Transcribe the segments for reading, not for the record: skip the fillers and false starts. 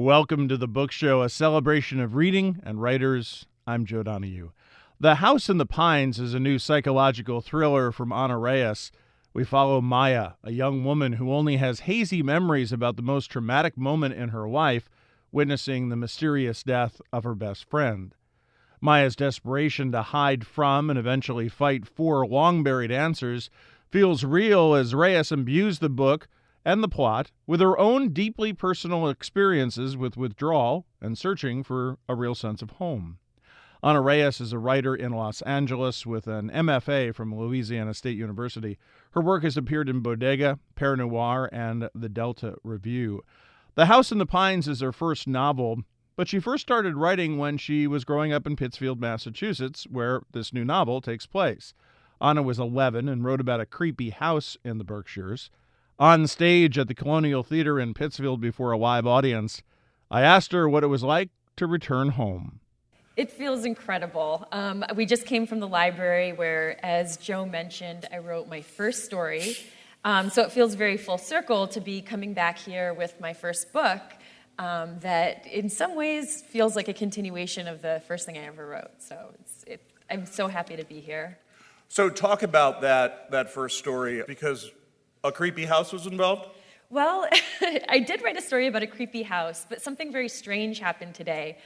Welcome to the Book Show, a celebration of reading and writers. I'm Joe Donahue. The House in the Pines is a new psychological thriller from Ana Reyes. We follow Maya, a young woman who only has hazy memories about the most traumatic moment in her life, witnessing the mysterious death of her best friend. Maya's desperation to hide from and eventually fight for long-buried answers feels real as Reyes imbues the book and the plot with her own deeply personal experiences with withdrawal and searching for a real sense of home. Ana Reyes is a writer in Los Angeles with an MFA from Louisiana State University. Her work has appeared in Bodega, Père Noir, and the Delta Review. The House in the Pines is her first novel, but she first started writing when she was growing up in Pittsfield, Massachusetts, where this new novel takes place. Ana was 11 and wrote about a creepy house in the Berkshires. On stage at the Colonial Theater in Pittsfield before a live audience, I asked her what it was like to return home. It feels incredible. We just came from the library where, as Joe mentioned, I wrote my first story. So it feels very full circle to be coming back here with my first book that in some ways feels like a continuation of the first thing I ever wrote. So I'm so happy to be here. So talk about that first story, because a creepy house was involved? Well, I did write a story about a creepy house, but something very strange happened today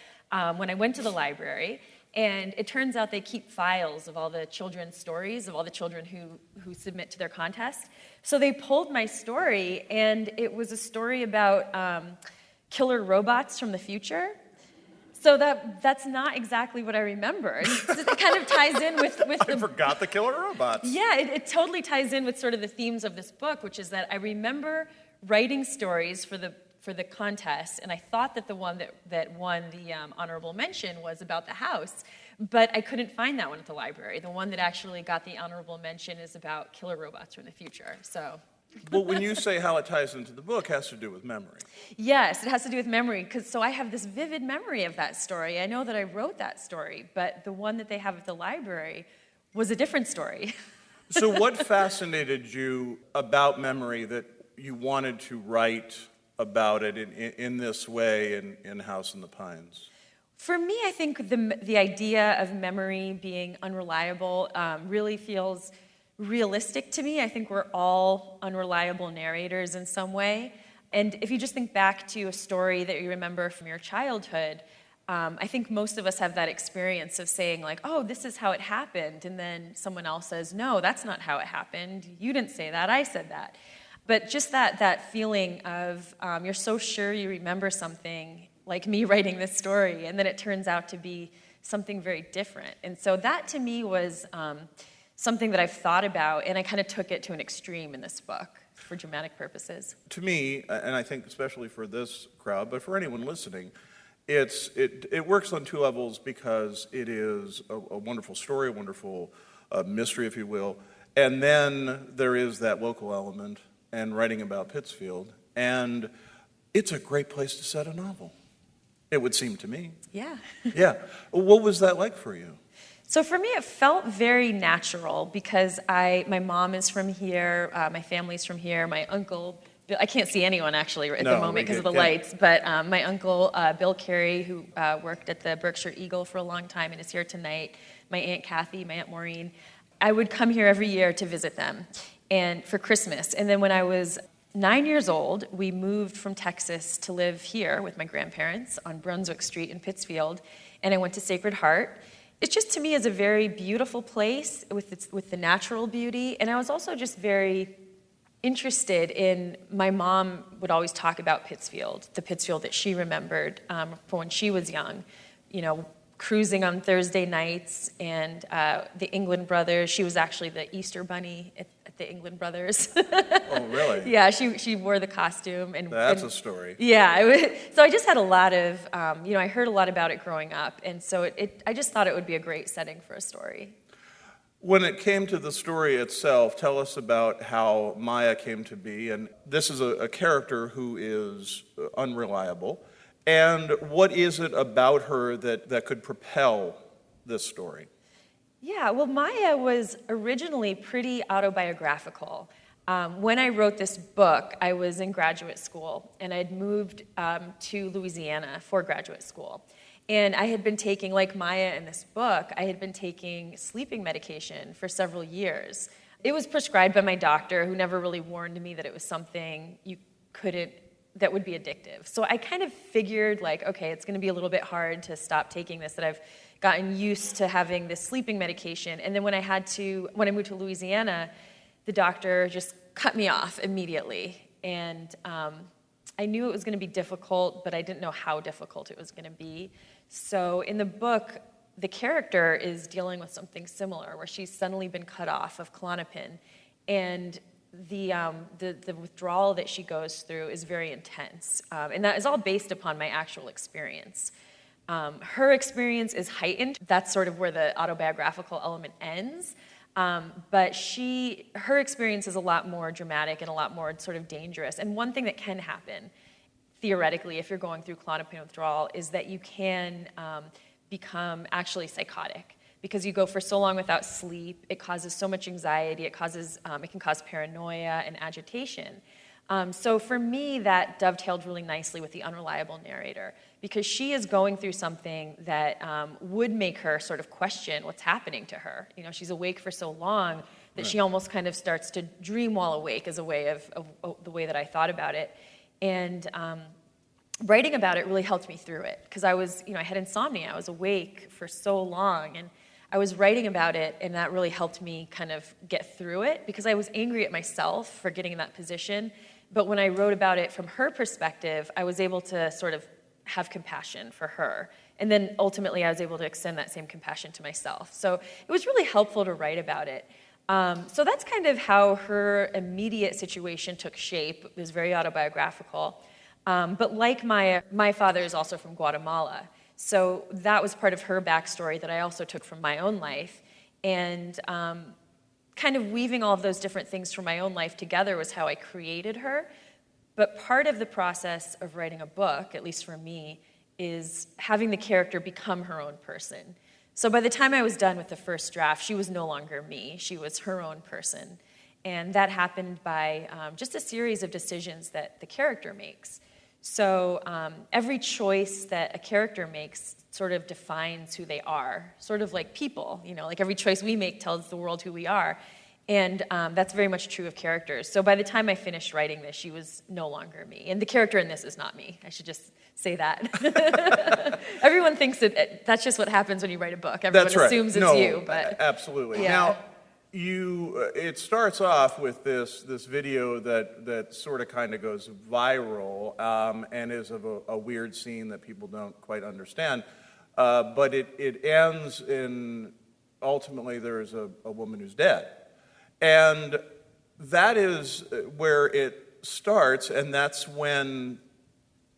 when I went to the library. And it turns out they keep files of all the children's stories, of all the children who submit to their contest. So they pulled my story, and it was a story about killer robots from the future. So that's not exactly what I remember. It kind of ties in with I forgot the killer robots. Yeah, it totally ties in with sort of the themes of this book, which is that I remember writing stories for the contest, and I thought that the one that won the honorable mention was about the house, but I couldn't find that one at the library. The one that actually got the honorable mention is about killer robots from the future. So. Well, when you say how it ties into the book, it has to do with memory. Yes, it has to do with memory, so I have this vivid memory of that story. I know that I wrote that story, but the one that they have at the library was a different story. So what fascinated you about memory that you wanted to write about it in this way in House in the Pines? For me, I think the idea of memory being unreliable really feels realistic to me. I think we're all unreliable narrators in some way. And if you just think back to a story that you remember from your childhood, I think most of us have that experience of saying like, oh, this is how it happened. And then someone else says, no, that's not how it happened. You didn't say that, I said that. But just that feeling of you're so sure you remember something, like me writing this story, and then it turns out to be something very different. And so that to me was something that I've thought about, and I kind of took it to an extreme in this book for dramatic purposes. To me, and I think especially for this crowd, but for anyone listening, it works on two levels, because it is a wonderful story, a wonderful mystery, if you will, and then there is that local element and writing about Pittsfield, and it's a great place to set a novel, it would seem to me. Yeah. Yeah. What was that like for you? So for me, it felt very natural because my mom is from here, my family's from here, my uncle, I can't see anyone actually at the moment because of the lights, but my uncle, Bill Carey, who worked at the Berkshire Eagle for a long time and is here tonight, my Aunt Kathy, my Aunt Maureen, I would come here every year to visit them and for Christmas. And then when I was 9 years old, we moved from Texas to live here with my grandparents on Brunswick Street in Pittsfield, and I went to Sacred Heart. It just, to me, is a very beautiful place with the natural beauty, and I was also just very interested in, my mom would always talk about Pittsfield, the Pittsfield that she remembered from when she was young, you know, cruising on Thursday nights, and the England Brothers. She was actually the Easter Bunny at the England Brothers. Oh, really? Yeah, she wore the costume. That's a story. Yeah, so I just had a lot of, I heard a lot about it growing up, and so I just thought it would be a great setting for a story. When it came to the story itself, tell us about how Maya came to be, and this is a character who is unreliable. And what is it about her that could propel this story? Yeah, well, Maya was originally pretty autobiographical. When I wrote this book, I was in graduate school, and I had moved to Louisiana for graduate school. And I had been taking, like Maya in this book, I had been taking sleeping medication for several years. It was prescribed by my doctor, who never really warned me that it was something that would be addictive. So I kind of figured, like, okay, it's going to be a little bit hard to stop taking this, that I've gotten used to having this sleeping medication. And then when I moved to Louisiana, the doctor just cut me off immediately. And I knew it was going to be difficult, but I didn't know how difficult it was going to be. So in the book, the character is dealing with something similar, where she's suddenly been cut off of Klonopin, and the withdrawal that she goes through is very intense, and that is all based upon my actual experience. Her experience is heightened. That's sort of where the autobiographical element ends. But her experience is a lot more dramatic and a lot more sort of dangerous. And one thing that can happen, theoretically, if you're going through Klonopin withdrawal, is that you can become actually psychotic, because you go for so long without sleep. It causes so much anxiety. It can cause paranoia and agitation. So for me, that dovetailed really nicely with the unreliable narrator, because she is going through something that would make her sort of question what's happening to her. You know, she's awake for so long that she almost kind of starts to dream while awake, as a way of the way that I thought about it. And writing about it really helped me through it, because I had insomnia. I was awake for so long, and I was writing about it, and that really helped me kind of get through it, because I was angry at myself for getting in that position. But when I wrote about it from her perspective, I was able to sort of have compassion for her. And then ultimately, I was able to extend that same compassion to myself. So it was really helpful to write about it. So that's kind of how her immediate situation took shape. It was very autobiographical. But like my father is also from Guatemala. So that was part of her backstory that I also took from my own life. And kind of weaving all of those different things from my own life together was how I created her. But part of the process of writing a book, at least for me, is having the character become her own person. So by the time I was done with the first draft, she was no longer me. She was her own person. And that happened by just a series of decisions that the character makes. So every choice that a character makes sort of defines who they are, sort of like people, like every choice we make tells the world who we are. And that's very much true of characters. So by the time I finished writing this, she was no longer me. And the character in this is not me. I should just say that. Everyone thinks that's just what happens when you write a book. Everyone assumes it's you. But absolutely. Yeah. Now, it starts off with this video that sort of kind of goes viral and is of a weird scene that people don't quite understand. But it ends in, ultimately, there is a woman who's dead. And that is where it starts, and that's when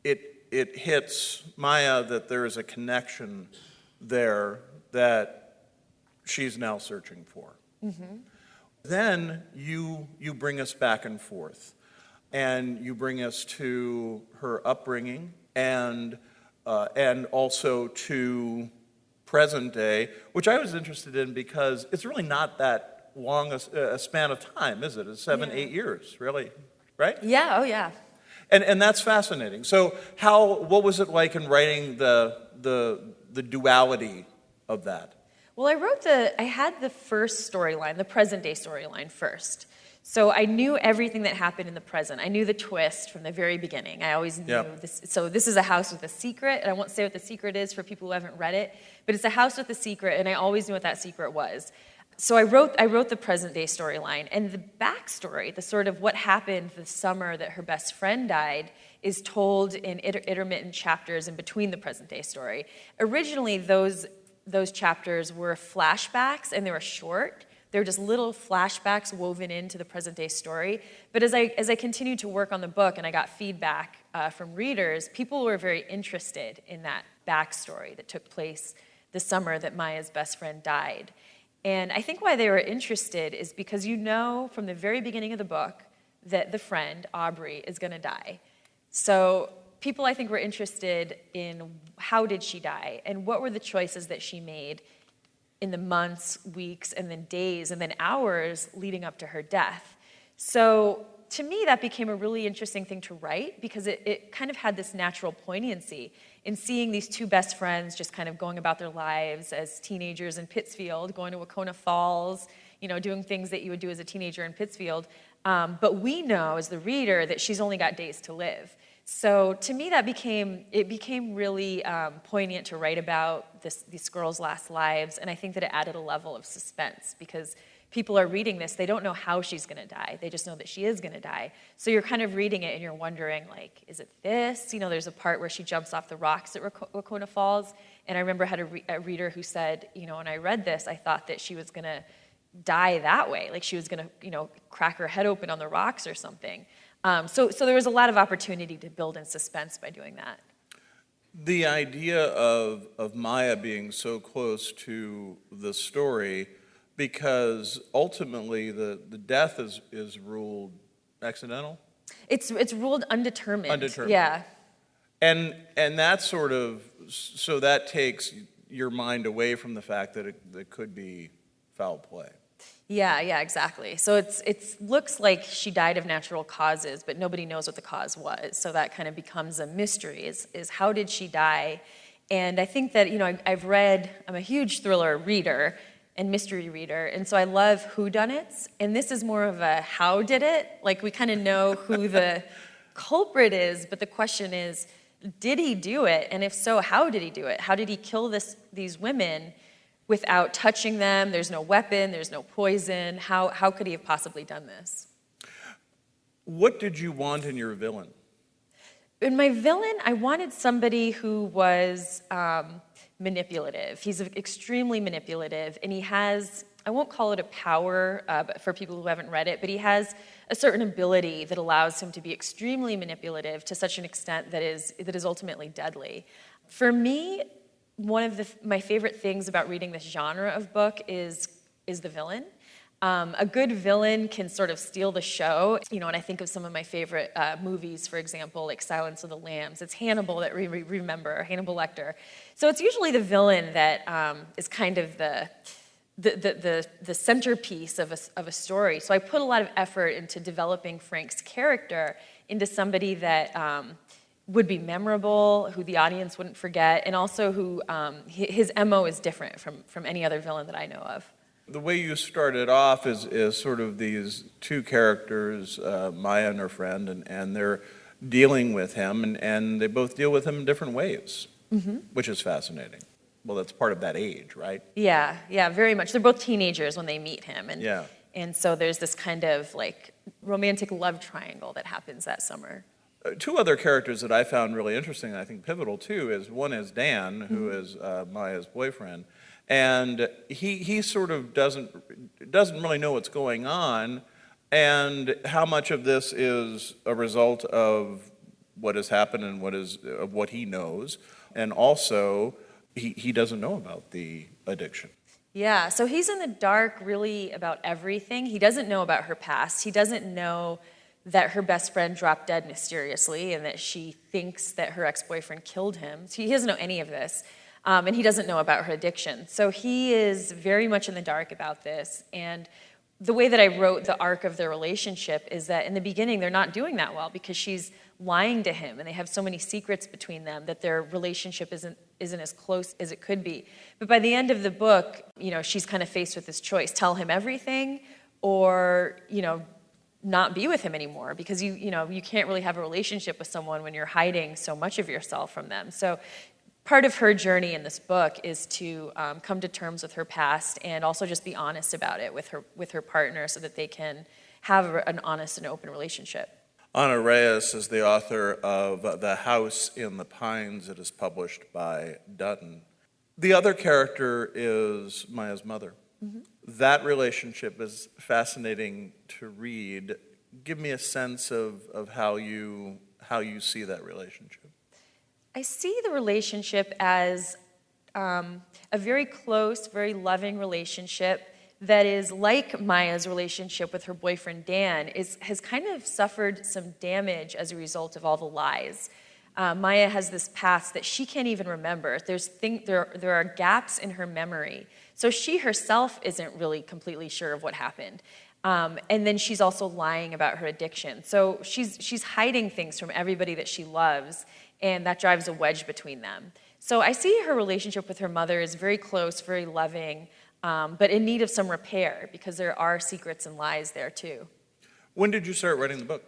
it hits Maya that there is a connection there that she's now searching for. Mm-hmm. Then you bring us back and forth, and you bring us to her upbringing and also to present day, which I was interested in because it's really not that long a span of time, is it? It's 7-8 years, really, right? Yeah, oh yeah. And that's fascinating. So what was it like in writing the duality of that? Well, I had the first storyline, the present day storyline first. So I knew everything that happened in the present. I knew the twist from the very beginning. I always knew this. So this is a house with a secret, and I won't say what the secret is for people who haven't read it, but it's a house with a secret, and I always knew what that secret was. So I wrote the present day storyline, and the backstory, the sort of what happened the summer that her best friend died, is told in intermittent chapters in between the present day story. Originally, those chapters were flashbacks, and they were short. They were just little flashbacks woven into the present day story. But as I continued to work on the book and I got feedback from readers, people were very interested in that backstory that took place the summer that Maya's best friend died. And I think why they were interested is because from the very beginning of the book that the friend, Aubrey, is going to die. So people, I think, were interested in how did she die and what were the choices that she made in the months, weeks, and then days, and then hours leading up to her death. So to me, that became a really interesting thing to write because it kind of had this natural poignancy in seeing these two best friends just kind of going about their lives as teenagers in Pittsfield, going to Wacona Falls, doing things that you would do as a teenager in Pittsfield. But we know as the reader that she's only got days to live. So to me, it became really poignant to write about these girls' last lives, and I think that it added a level of suspense because people are reading this, they don't know how she's going to die. They just know that she is going to die. So you're kind of reading it and you're wondering, like, is it this? There's a part where she jumps off the rocks at Wacona Falls, and I remember I had a reader who said, when I read this, I thought that she was going to die that way, like she was going to, crack her head open on the rocks or something. So there was a lot of opportunity to build in suspense by doing that. The idea of Maya being so close to the story, because ultimately the death is ruled accidental? It's ruled undetermined. Undetermined. Yeah. And that sort of, so that takes your mind away from the fact that it could be foul play. Yeah, exactly. So it looks like she died of natural causes, but nobody knows what the cause was. So that kind of becomes a mystery, is how did she die? And I think that, I'm a huge thriller reader and mystery reader, and so I love whodunits, and this is more of a how did it? Like, we kind of know who the culprit is, but the question is, did he do it? And if so, how did he do it? How did he kill these women without touching them? There's no weapon, there's no poison. How could he have possibly done this? What did you want in your villain? In my villain, I wanted somebody who was manipulative. He's extremely manipulative, and he has, I won't call it a power but for people who haven't read it, but he has a certain ability that allows him to be extremely manipulative to such an extent that is ultimately deadly. For me, one of my favorite things about reading this genre of book is the villain. A good villain can sort of steal the show. And I think of some of my favorite movies, for example, like Silence of the Lambs. It's Hannibal that we remember, Hannibal Lecter. So it's usually the villain that is kind of the centerpiece of a story. So I put a lot of effort into developing Frank's character into somebody that would be memorable, who the audience wouldn't forget, and also who his MO is different from any other villain that I know of. The way you started off is sort of these two characters, Maya and her friend, and they're dealing with him, and they both deal with him in different ways, which is fascinating. Well, that's part of that age, right? Yeah, very much. They're both teenagers when they meet him, and so there's this kind of like romantic love triangle that happens that summer. Two other characters that I found really interesting, and I think pivotal too, is one is Dan, who is Maya's boyfriend, and he sort of doesn't really know what's going on, and how much of this is a result of what has happened and what he knows, and also he doesn't know about the addiction. Yeah, so he's in the dark really about everything. He doesn't know about her past. He doesn't know that her best friend dropped dead mysteriously and that she thinks that her ex-boyfriend killed him. So he doesn't know any of this. And he doesn't know about her addiction. So he is very much in the dark about this. And the way that I wrote the arc of their relationship is that in the beginning, they're not doing that well because she's lying to him and they have so many secrets between them that their relationship isn't as close as it could be. But by the end of the book, she's kind of faced with this choice: tell him everything or, not be with him anymore, because you can't really have a relationship with someone when you're hiding so much of yourself from them. So part of her journey in this book is to come to terms with her past and also just be honest about it with her partner so that they can have an honest and open relationship. Ana Reyes is the author of The House in the Pines. It is published by Dutton. The other character is Maya's mother. That relationship is fascinating to read. Give me a sense of how you see that relationship. I see the relationship as a very close, very loving relationship that is like Maya's relationship with her boyfriend Dan, has kind of suffered some damage as a result of all the lies. Maya has this past that she can't even remember. There are gaps in her memory. So she herself isn't really completely sure of what happened. And then she's also lying about her addiction. So she's hiding things from everybody that she loves, and that drives a wedge between them. So I see her relationship with her mother is very close, very loving, but in need of some repair because there are secrets and lies there too. When did you start writing the book?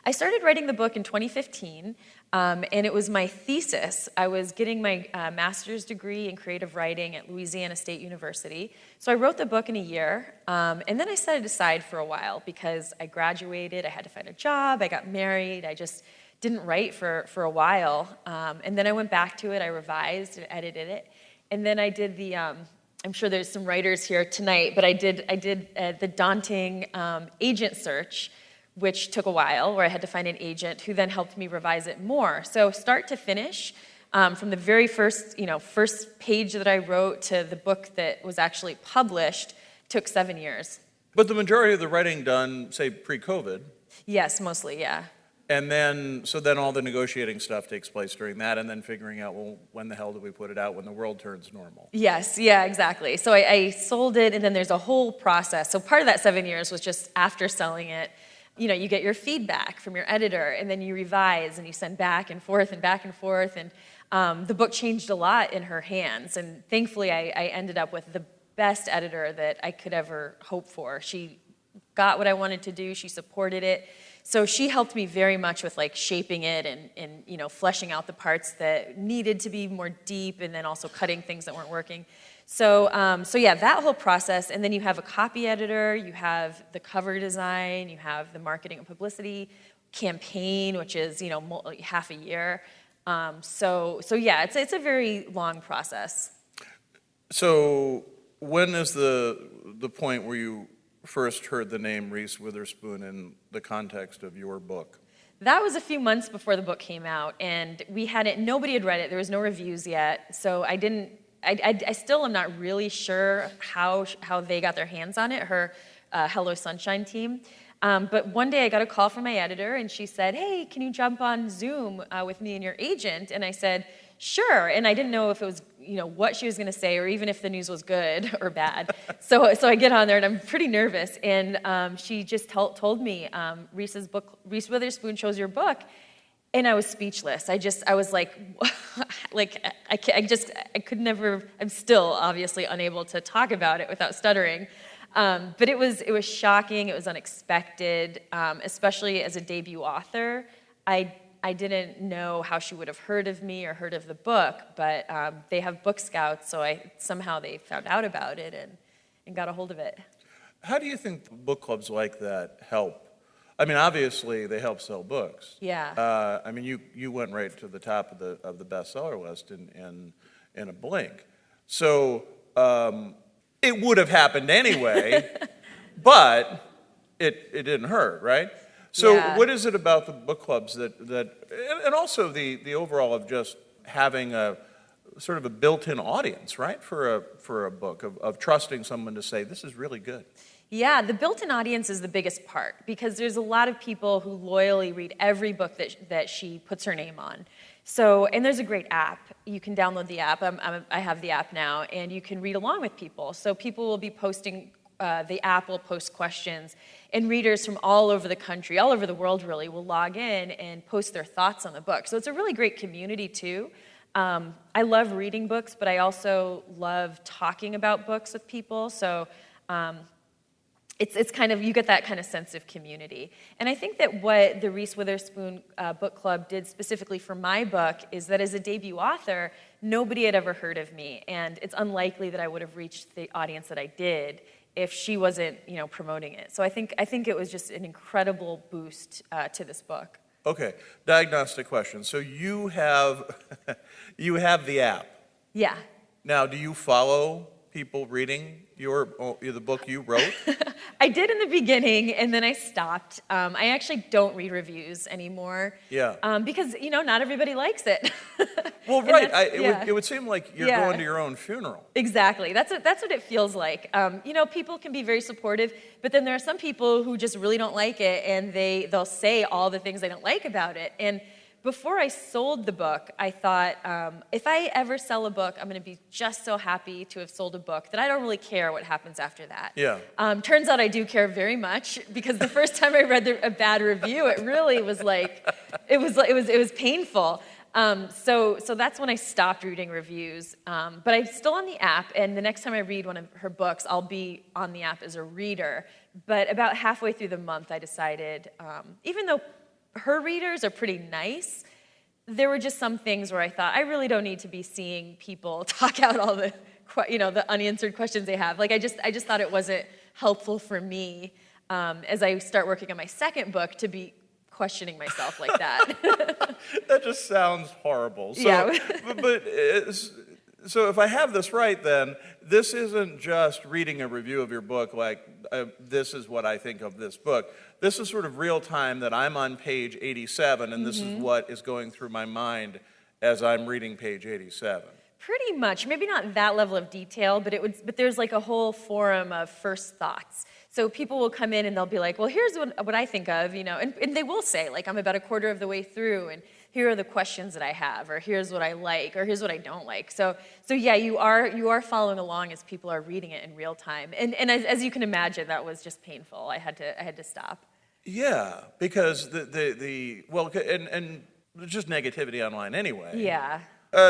I started writing the book in 2015, and it was my thesis. I was getting my master's degree in creative writing at Louisiana State University. So I wrote the book in a year, and then I set it aside for a while because I graduated, I had to find a job, I got married, I just didn't write for a while. And then I went back to it, I revised and edited it. And then I did the, I'm sure there's some writers here tonight, but I did the daunting agent search, which took a while, where I had to find an agent who then helped me revise it more. So start to finish, from the very first page that I wrote to the book that was actually published, took 7 years. But the majority of the writing done, say, pre-COVID. Yes, mostly, yeah. And then all the negotiating stuff takes place during that, and then figuring out, well, when the hell do we put it out when the world turns normal? Yes, yeah, exactly. So I sold it, and then there's a whole process. So part of that 7 years was just after selling it, you get your feedback from your editor, and then you revise, and you send back and forth, and the book changed a lot in her hands, and thankfully I ended up with the best editor that I could ever hope for. She got what I wanted to do, she supported it, so she helped me very much with shaping it and fleshing out the parts that needed to be more deep, and then also cutting things that weren't working. So yeah, that whole process, and then you have a copy editor, you have the cover design, you have the marketing and publicity campaign, which is half a year. So yeah, it's a very long process. So when is the point where you first heard the name Reese Witherspoon in the context of your book? That was a few months before the book came out, and nobody had read it, there was no reviews yet, so I still am not really sure how they got their hands on it, her Hello Sunshine team. But one day I got a call from my editor, and she said, "Hey, can you jump on Zoom with me and your agent?" And I said, "Sure." And I didn't know if it was, what she was going to say, or even if the news was good or bad. So I get on there, and I'm pretty nervous. And she just told me, Reese Witherspoon chose your book. And I was speechless. I was like I could never, I'm still obviously unable to talk about it without stuttering. But it was shocking, it was unexpected, especially as a debut author. I didn't know how she would have heard of me or heard of the book, but they have book scouts, so somehow they found out about it and got a hold of it. How do you think book clubs like that help? I mean, obviously, they help sell books. Yeah. I mean, you went right to the top of the bestseller list in a blink. So it would have happened anyway, but it didn't hurt, right? So Yeah. What is it about the book clubs that and also the overall of just having a sort of a built-in audience, right, for a book of trusting someone to say this is really good? Yeah, the built-in audience is the biggest part because there's a lot of people who loyally read every book that she puts her name on. So, and there's a great app. You can download the app. I have the app now, and you can read along with people. So people will be posting, the app will post questions, and readers from all over the country, all over the world really, will log in and post their thoughts on the book. So it's a really great community too. I love reading books, but I also love talking about books with people. So it's kind of, you get that kind of sense of community. And I think that what the Reese Witherspoon Book Club did specifically for my book is that as a debut author, nobody had ever heard of me. And it's unlikely that I would have reached the audience that I did if she wasn't, promoting it. So I think it was just an incredible boost to this book. Okay, diagnostic question. So you have the app. Yeah. Now, do you follow people reading the book you wrote? I did in the beginning, and then I stopped. I actually don't read reviews anymore. Yeah. Because, not everybody likes it. Well, right. Yeah. It would seem like you're going to your own funeral. Exactly. That's what it feels like. People can be very supportive, but then there are some people who just really don't like it, and they'll say all the things they don't like about it. And before I sold the book, I thought, if I ever sell a book, I'm going to be just so happy to have sold a book that I don't really care what happens after that. Yeah. Turns out I do care very much, because the first time I read a bad review, it really was like, it was painful. So that's when I stopped reading reviews. But I'm still on the app, and the next time I read one of her books, I'll be on the app as a reader. But about halfway through the month, I decided, even though her readers are pretty nice, there were just some things where I thought, I really don't need to be seeing people talk out all the, the unanswered questions they have. Like, I just thought it wasn't helpful for me, as I start working on my second book, to be questioning myself like that. That just sounds horrible. So, yeah. So if I have this right, then this isn't just reading a review of your book like, this is what I think of this book. This is sort of real time, that I'm on page 87, and this is what is going through my mind as I'm reading page 87. Pretty much. Maybe not that level of detail, but there's like a whole forum of first thoughts. So people will come in and they'll be like, well, here's what I think of, and they will say, like, I'm about a quarter of the way through, and here are the questions that I have, or here's what I like, or here's what I don't like. So yeah, you are following along as people are reading it in real time. And as you can imagine, that was just painful. I had to stop. Yeah, because and there's just negativity online anyway. Yeah.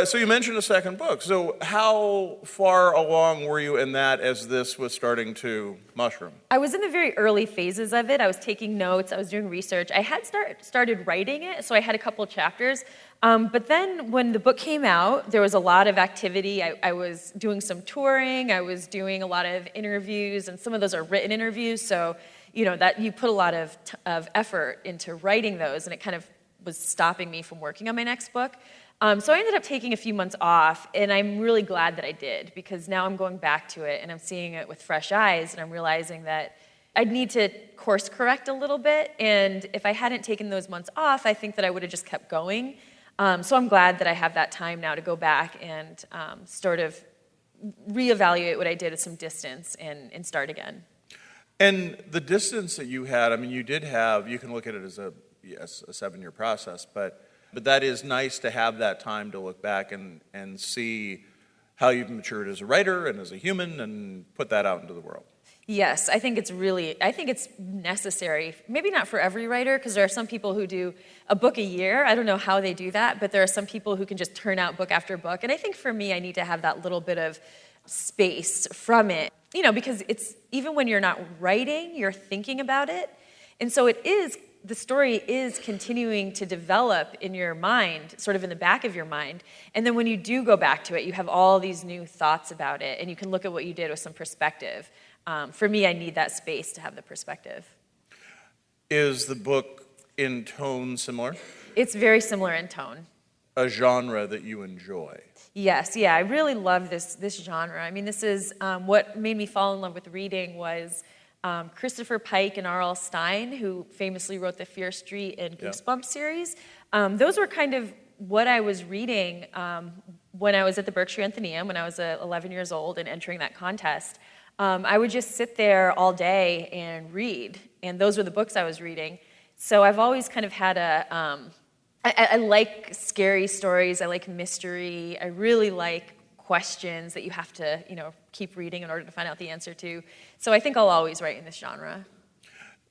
So you mentioned a second book. So how far along were you in that as this was starting to mushroom? I was in the very early phases of it. I was taking notes. I was doing research. I had started writing it, so I had a couple of chapters. But then when the book came out, there was a lot of activity. I was doing some touring. I was doing a lot of interviews, and some of those are written interviews. So, that you put a lot of effort into writing those, and it kind of was stopping me from working on my next book. So I ended up taking a few months off, and I'm really glad that I did, because now I'm going back to it, and I'm seeing it with fresh eyes, and I'm realizing that I'd need to course correct a little bit, and if I hadn't taken those months off, I think that I would have just kept going. So I'm glad that I have that time now to go back and sort of reevaluate what I did at some distance and start again. And the distance that you had, I mean, you can look at it as a 7-year process, but that is nice to have that time to look back and see how you've matured as a writer and as a human, and put that out into the world. Yes, I think it's necessary. Maybe not for every writer, because there are some people who do a book a year. I don't know how they do that, but there are some people who can just turn out book after book. And I think for me, I need to have that little bit of space from it, because it's, even when you're not writing, you're thinking about it. And so the story is continuing to develop in your mind, sort of in the back of your mind. And then when you do go back to it, you have all these new thoughts about it, and you can look at what you did with some perspective. For me, I need that space to have the perspective. Is the book in tone similar? It's very similar in tone. A genre that you enjoy? Yes, yeah, I really love this genre. I mean, this is what made me fall in love with reading was Christopher Pike and R.L. Stine, who famously wrote the Fear Street and Goosebumps series. Those were kind of what I was reading when I was at the Berkshire Athenaeum, when I was 11 years old and entering that contest. I would just sit there all day and read, and those were the books I was reading. So I've always kind of had I like scary stories, I like mystery, I really like questions that you have to, keep reading in order to find out the answer to. So I think I'll always write in this genre.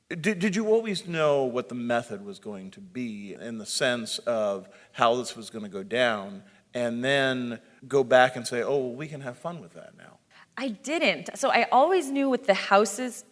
Did you always know what the method was going to be, in the sense of how this was going to go down, and then go back and say, oh, well, we can have fun with that now? I didn't. So I always knew what the house's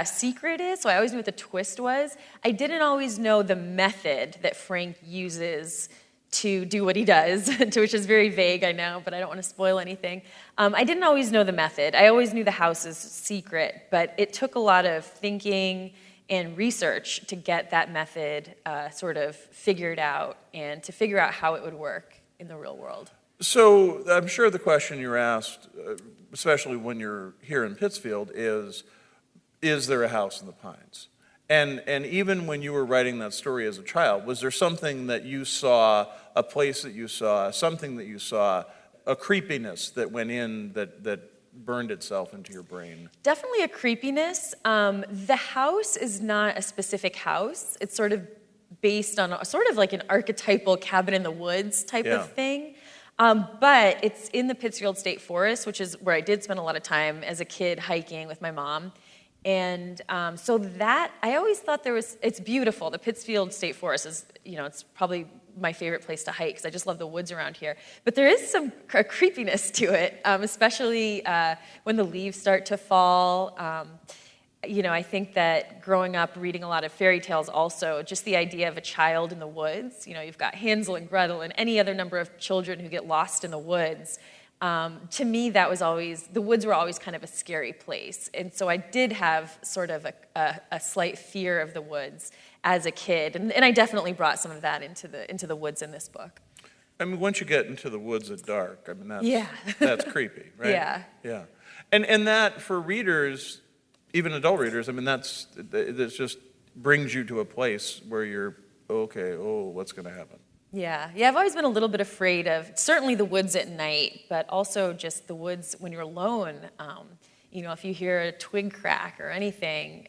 secret is, so I always knew what the twist was. I didn't always know the method that Frank uses to do what he does, which is very vague, I know, but I don't want to spoil anything. I didn't always know the method. I always knew the house's secret, but it took a lot of thinking and research to get that method sort of figured out, and to figure out how it would work in the real world. So I'm sure the question you're asked, especially when you're here in Pittsfield, is there a house in the Pines? And even when you were writing that story as a child, was there something that you saw, a place that you saw, something that you saw, a creepiness that went in that burned itself into your brain? Definitely a creepiness. The house is not a specific house. It's sort of based on sort of like an archetypal cabin in the woods type Yeah. of thing. But it's in the Pittsfield State Forest, which is where I did spend a lot of time as a kid hiking with my mom. And so that, I always thought it's beautiful. The Pittsfield State Forest is, it's probably my favorite place to hike because I just love the woods around here. But there is some creepiness to it, especially when the leaves start to fall. I think that growing up reading a lot of fairy tales also, just the idea of a child in the woods, you've got Hansel and Gretel and any other number of children who get lost in the woods. To me, the woods were always kind of a scary place. And so I did have sort of a slight fear of the woods as a kid. And I definitely brought some of that into the woods in this book. I mean, once you get into the woods at dark, I mean, Yeah. that's creepy, right? Yeah. Yeah. And that, for readers, even adult readers, I mean, that just brings you to a place where you're, what's going to happen? Yeah, I've always been a little bit afraid of certainly the woods at night, but also just the woods when you're alone. If you hear a twig crack or anything,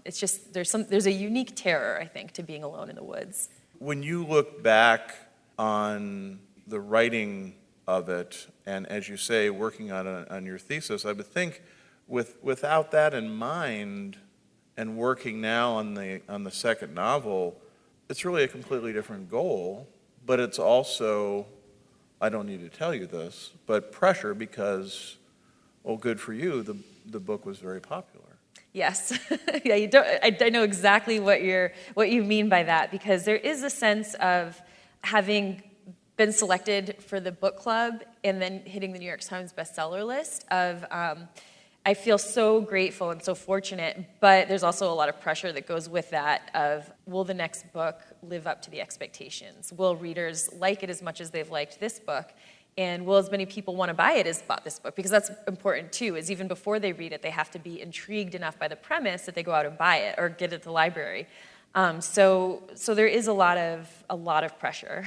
it's just there's a unique terror, I think, to being alone in the woods. When you look back on the writing of it, and as you say, working on your thesis, I would think without that in mind, and working now on the second novel, it's really a completely different goal. But it's also, I don't need to tell you this, but pressure because, good for you, the book was very popular. Yes, yeah, I know exactly what you mean by that, because there is a sense of having been selected for the book club and then hitting the New York Times bestseller list of, I feel so grateful and so fortunate, but there's also a lot of pressure that goes with that of, will the next book live up to the expectations? Will readers like it as much as they've liked this book? And will as many people want to buy it as bought this book? Because that's important too, is even before they read it, they have to be intrigued enough by the premise that they go out and buy it or get it at the library. So there is a lot of pressure.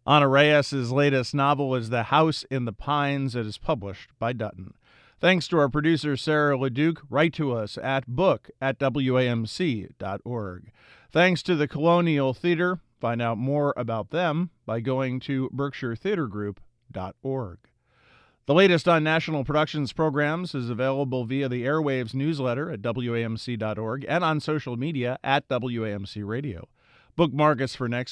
Ana Reyes' latest novel is The House in the Pines. It is published by Dutton. Thanks to our producer, Sarah LeDuc. Write to us at book@wamc.org. Thanks to the Colonial Theater. Find out more about them by going to berkshiretheatergroup.org. The latest on National Productions programs is available via the Airwaves newsletter at wamc.org and on social media at WAMC Radio. Bookmark us for next